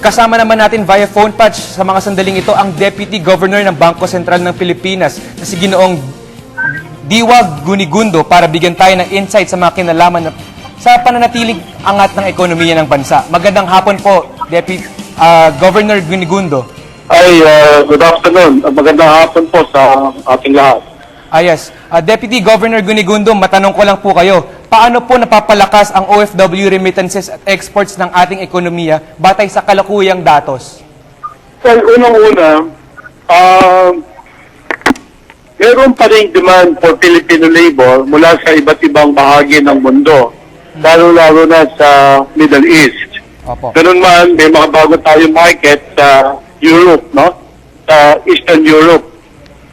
Kasama naman natin via phone patch sa mga sandaling ito ang Deputy Governor ng Bangko Sentral ng Pilipinas na si Ginoong Diwag Gunigundo para bigyan tayo ng insight sa mga kinalaman sa pananatiling angat ng ekonomiya ng bansa. Magandang hapon po, Deputy Governor Gunigundo. Good afternoon. Magandang hapon po sa ating lahat. Yes. Deputy Governor Gunigundo, matanong ko lang po kayo, paano po napapalakas ang OFW remittances at exports ng ating ekonomiya batay sa kalakuyang datos? Well, unang-una, meron pa rin demand for Filipino labor mula sa iba't ibang bahagi ng mundo, lalo-lalo na sa Middle East. Opo. Ganun man, may mga bago tayong market sa Europe, no? Sa Eastern Europe.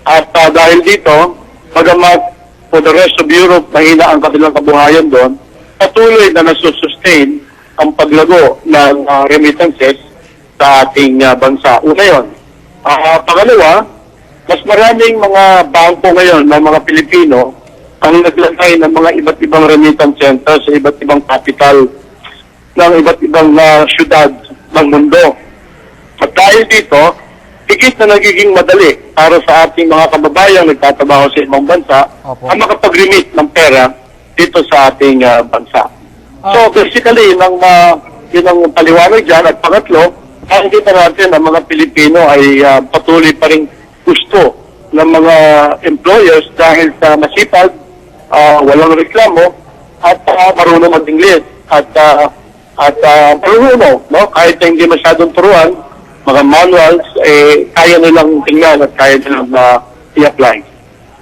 At dahil dito, bagamat for the rest of Europe, mahina ang kanilang kabuhayan doon, patuloy na nasusustain ang paglago ng remittances sa ating bansa. Una yun. Pangalawa, mas maraming mga bangko ngayon ng mga Pilipino ang naglagay ng mga iba't ibang remittance centers sa iba't ibang capital ng iba't ibang syudad ng mundo. At dahil dito, higit na nagiging madali para sa ating mga kababayang nagtatrabaho sa ibang bansa Opo. ang makapag-remit ng pera dito sa ating bansa. So basically, yun ang paliwanag dyan. At pangatlo, nakikita natin ang mga Pilipino ay patuloy pa rin gusto ng mga employers dahil sa masipag, walang reklamo, at marunong mag-Ingles. At marunong, no? Kahit hindi masyadong turuan, mga manuals, kaya nilang tingnan at kaya nilang i-apply.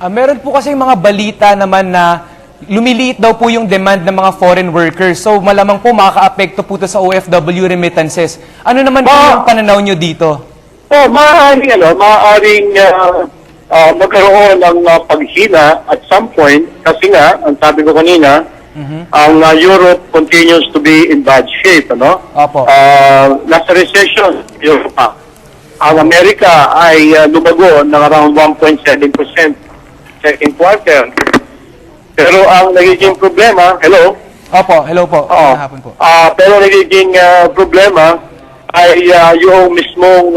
Meron po kasing mga balita naman na lumiliit daw po yung demand ng mga foreign workers. So malamang po makaka-apekto po ito sa OFW remittances. Ano naman po yung pananaw nyo dito? Maaaring magkaroon ng paghina at some point kasi nga, ang sabi ko kanina, ang Europe continues to be in bad shape, ano? Opo. Nasa recession, Europa. Ang Amerika ay lumago ng around 1.7% second quarter. Pero ang nagiging problema, hello? Opo, hello po. Magandang hapon po. Pero nagiging problema ay yung mismong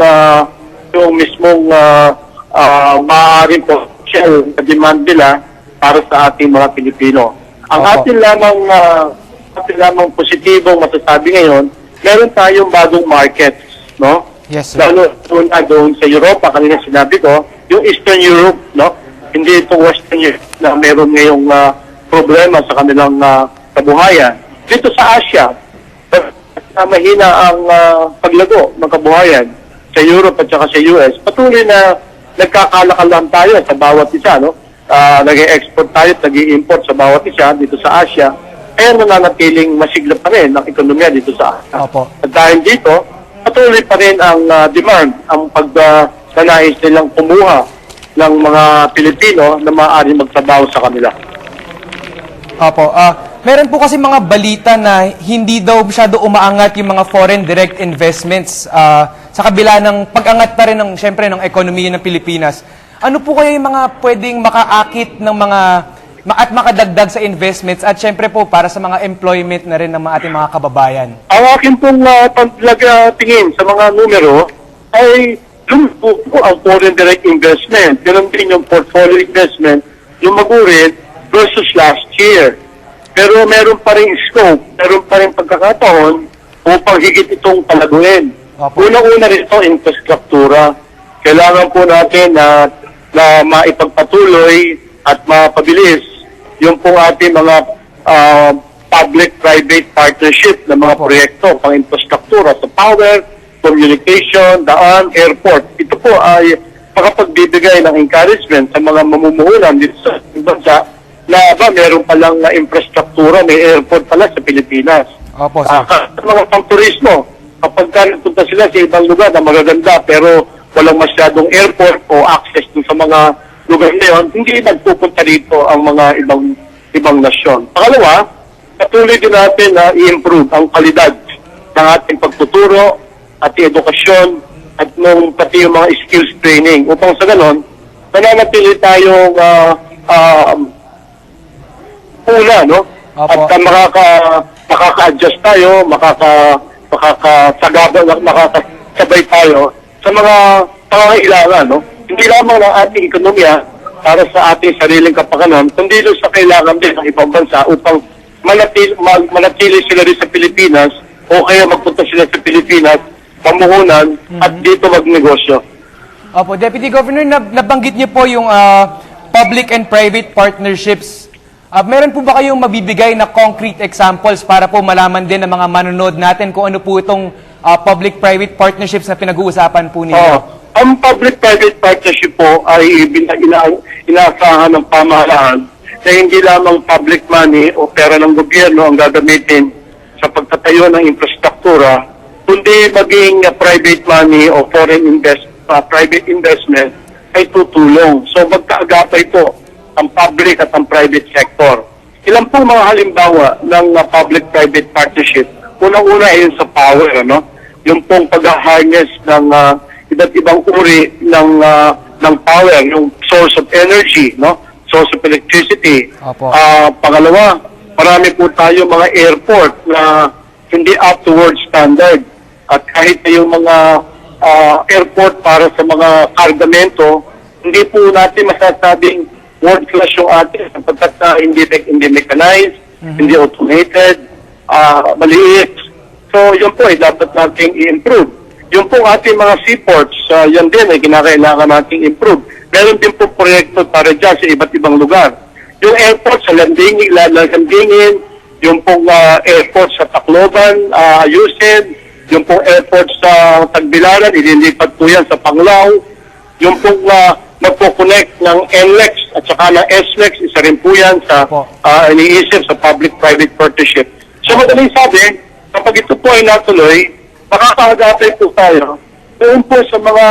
maaaring potential na demand nila para sa ating mga Pilipino. Ang atin lamang positibong masasabi ngayon, meron tayong bagong markets, no? Yes, sir. Lalo doon sa Europa, kanina sinabi ko, yung Eastern Europe, no? Hindi itong Western Europe na meron ngayong problema sa kanilang kabuhayan. Dito sa Asia, mahina ang paglago ng kabuhayan sa Europe at saka sa US. Patuloy na nagkakalakalan tayo sa bawat isa, no? Nag-export tayo at nag-import sa bawat isa dito sa Asia, kaya nananatiling masigla pa rin ang ekonomiya dito sa Asia. Opo. At dahil dito, patuloy pa rin ang demand, ang pagnanais nilang kumuha ng mga Pilipino na maaari magtrabaho sa kanila. Opo. Meron po kasi mga balita na hindi daw masyado umaangat yung mga foreign direct investments sa kabila ng pag-angat pa rin syempre ng ekonomiya ng Pilipinas. Ano po kaya yung mga pwedeng makaakit ng mga at makadagdag sa investments at syempre po para sa mga employment na rin ng ating mga kababayan? Ang akin pong tingin sa mga numero ay lumpo po ang foreign direct investment. Ganun din yung portfolio investment, lumago rin versus last year. Pero meron pa rin scope, meron pa rin pagkakataon upang higit itong palaguin. Unang-una rin ito, infrastruktura. Kailangan po natin na maipagpatuloy at mapabilis yung pong ating mga public-private partnership na mga proyekto pang infrastruktura sa power, communication, daan, airport. Ito po ay makapagbibigay ng encouragement sa mga mamumuhunan dito sa bansa na meron palang infrastruktura, may airport pala sa Pilipinas. Opo, sir. Mga pang-turismo, kapag punta sila sa ibang lugar na magaganda pero walang masyadong airport o access dun sa mga lugar na yun, hindi nagpupunta dito ang mga ibang nasyon. Pangalawa, patuloy din natin na i-improve ang kalidad ng ating pagtuturo at edukasyon at pati yung mga skills training upang sa ganon, nananatili tayong una, no? Opo. At makaka-adjust tayo, makakasabay tayo sa mga pangangailangan, no? Hindi lamang ng ating ekonomiya para sa ating sariling kapakanan, kundi doon sa kailangan din ng ibang bansa upang manatili sila rin sa Pilipinas o kaya magpunta sila sa Pilipinas, pamuhunan at dito magnegosyo. Opo, Deputy Governor, nabanggit niyo po yung public and private partnerships. Meron po ba kayong mabibigay na concrete examples para po malaman din ng mga manonood natin kung ano po itong public-private partnerships na pinag-uusapan po ninyo? Ang public-private partnership po ay inaasahan ng pamahalaan na hindi lamang public money o pera ng gobyerno ang gagamitin sa pagtatayo ng infrastruktura, kundi maging private money o private investment ay tutulong. So magkaagapay po ang public at ang private sector. Ilan po mga halimbawa ng public-private partnership? Unang-una ay yun sa power, ano? Yung pong pag-harness ng iba't ibang uri ng power, yung source of energy, no? Source of electricity. Opo. Pangalawa, marami po tayo mga airport na hindi up to world standard. At kahit na yung mga airport para sa mga kargamento, hindi po natin masasabing world class yung atin sapagkat hindi mechanized, hindi automated, maliit. So yun po ay dapat nating i-improve. Yung po ating mga seaports, yan din ay kinakailangan nating improve. Meron din po proyekto para dyan sa iba't ibang lugar. Yung airport sa Landingin, yung pong airport sa Tacloban, ayusin, yung pong airport sa Tagbilaran, ililipat po yan sa Panglao, yung pong magpo-connect ng NLEX at saka ng SLEX, isa rin po yan sa iniisip sa public-private partnership. So madaling sabi, kapag ito po ay natuloy, makakaagapay po tayo doon po sa mga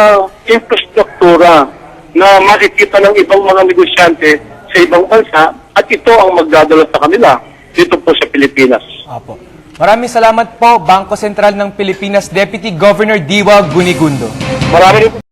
infrastruktura na makikita ng ibang mga negosyante sa ibang bansa at ito ang magdadala sa kanila dito po sa Pilipinas. Opo. Maraming salamat po, Bangko Sentral ng Pilipinas, Deputy Governor Diwa Gunigundo. Maraming